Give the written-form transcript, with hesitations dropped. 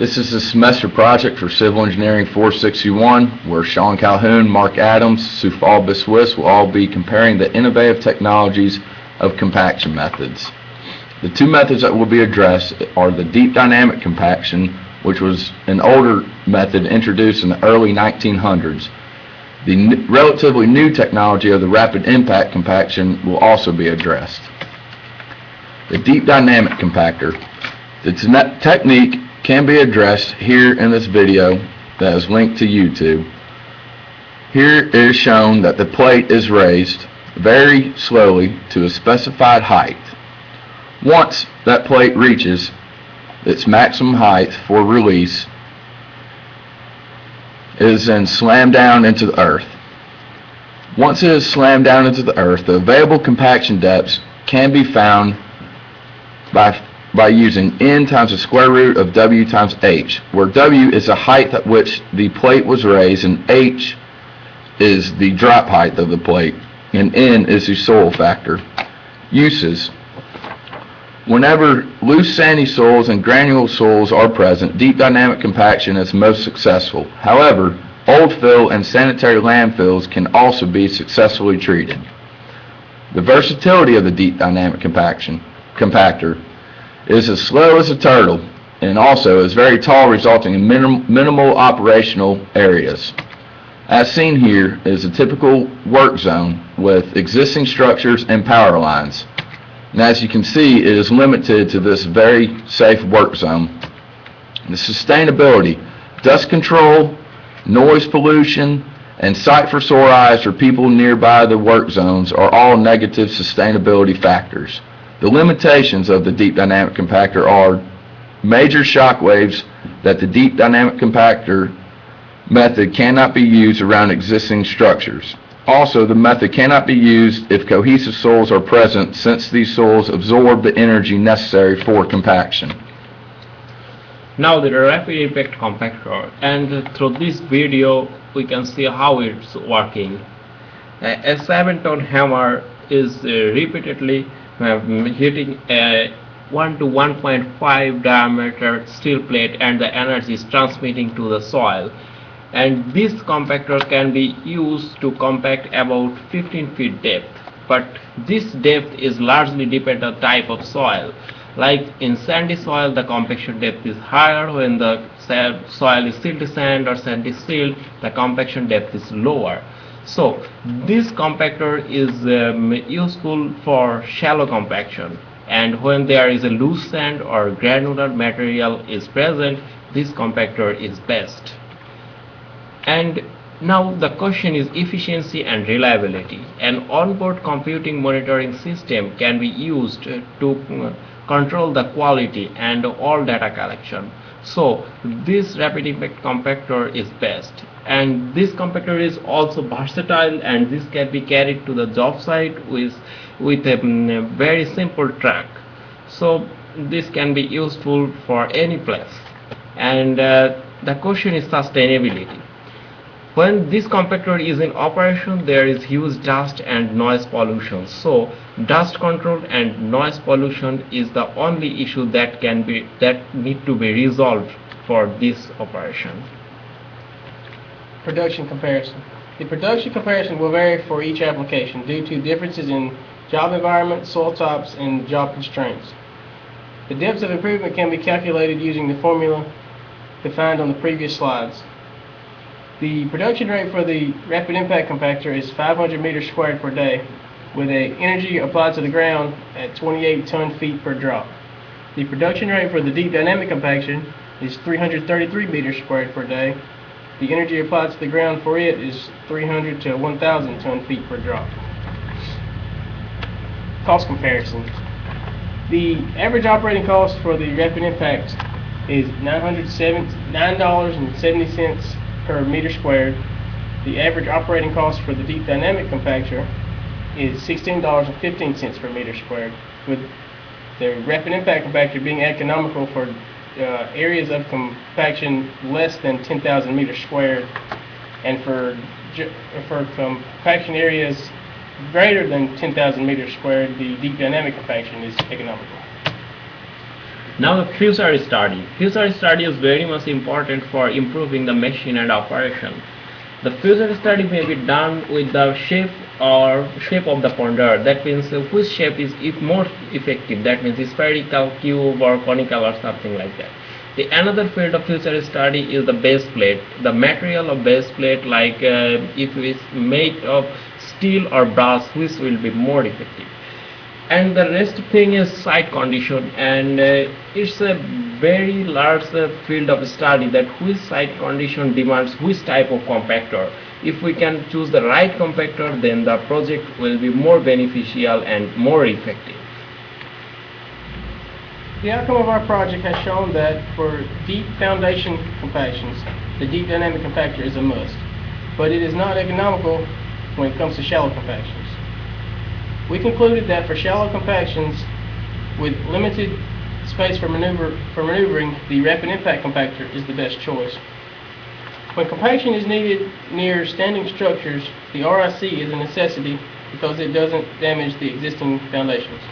This is a semester project for Civil Engineering 461, where Sean Calhoun, Mark Adams, Sufal Biswis will all be comparing the innovative technologies of compaction methods. The two methods that will be addressed are the deep dynamic compaction, which was an older method introduced in the early 1900s. The relatively new technology of the rapid impact compaction will also be addressed. The deep dynamic compactor. The technique can be addressed here in this video that is linked to YouTube. Here it is shown that the plate is raised very slowly to a specified height. Once that plate reaches its maximum height for release, it is then slammed down into the earth. Once it is slammed down into the earth, the available compaction depths can be found by using n times the square root of w times h, where w is the height at which the plate was raised and h is the drop height of the plate, and n is the soil factor. Uses. Whenever loose sandy soils and granular soils are present, deep dynamic compaction is most successful. However, old fill and sanitary landfills can also be successfully treated. The versatility of the deep dynamic compactor is as slow as a turtle and also is very tall, resulting in minimal operational areas. As seen here is a typical work zone with existing structures and power lines. And as you can see, it is limited to this very safe work zone. The sustainability, dust control, noise pollution, and sight for sore eyes for people nearby the work zones are all negative sustainability factors. The limitations of the deep dynamic compactor are major shock waves that the deep dynamic compactor method cannot be used around existing structures. Also, the method cannot be used if cohesive soils are present, since these soils absorb the energy necessary for compaction. Now the rapid impact compactor, and through this video we can see how it's working. A 7-ton hammer is repeatedly hitting a 1 to 1.5 diameter steel plate, and the energy is transmitting to the soil. And this compactor can be used to compact about 15 feet depth, but this depth is largely dependent on type of soil. Like in sandy soil, the compaction depth is higher. When the soil is silty sand or sandy silt, the compaction depth is lower. So this compactor is useful for shallow compaction, and when there is a loose sand or granular material is present, this compactor is best. And now the question is efficiency and reliability. An onboard computing monitoring system can be used to control the quality and all data collection. So this rapid impact compactor is best, and this compactor is also versatile, and this can be carried to the job site with a very simple truck. So this can be useful for any place. And the question is sustainability. When this compactor is in operation, there is huge dust and noise pollution. So dust control and noise pollution is the only issue that need to be resolved for this operation. Production comparison. The production comparison will vary for each application due to differences in job environment, soil types, and job constraints. The depths of improvement can be calculated using the formula defined on the previous slides. The production rate for the rapid impact compactor is 500 meters squared per day, with an energy applied to the ground at 28 ton-feet per drop. The production rate for the deep dynamic compaction is 333 meters squared per day. The energy applied to the ground for it is 300 to 1,000 ton-feet per drop. Cost comparison. The average operating cost for the rapid impact is $9.70 per meter squared. The average operating cost for the deep dynamic compactor is $16.15 per meter squared, with the rapid impact compactor being economical for areas of compaction less than 10,000 meters squared, and for compaction areas greater than 10,000 meters squared, the deep dynamic compaction is economical. Now the future study. Future study is very much important for improving the machine and operation. The future study may be done with the shape of the ponder. That means which shape is more effective. That means spherical, cube, or conical, or something like that. The another field of future study is the base plate. The material of base plate, like if it's made of steel or brass, which will be more effective. And the rest thing is site condition, and it's a very large field of study that which site condition demands which type of compactor. If we can choose the right compactor, then the project will be more beneficial and more effective. The outcome of our project has shown that for deep foundation compactions, the deep dynamic compactor is a must, but it is not economical when it comes to shallow compactions. We concluded that for shallow compactions with limited space for maneuvering, the rapid impact compactor is the best choice. When compaction is needed near standing structures, the RIC is a necessity because it doesn't damage the existing foundations.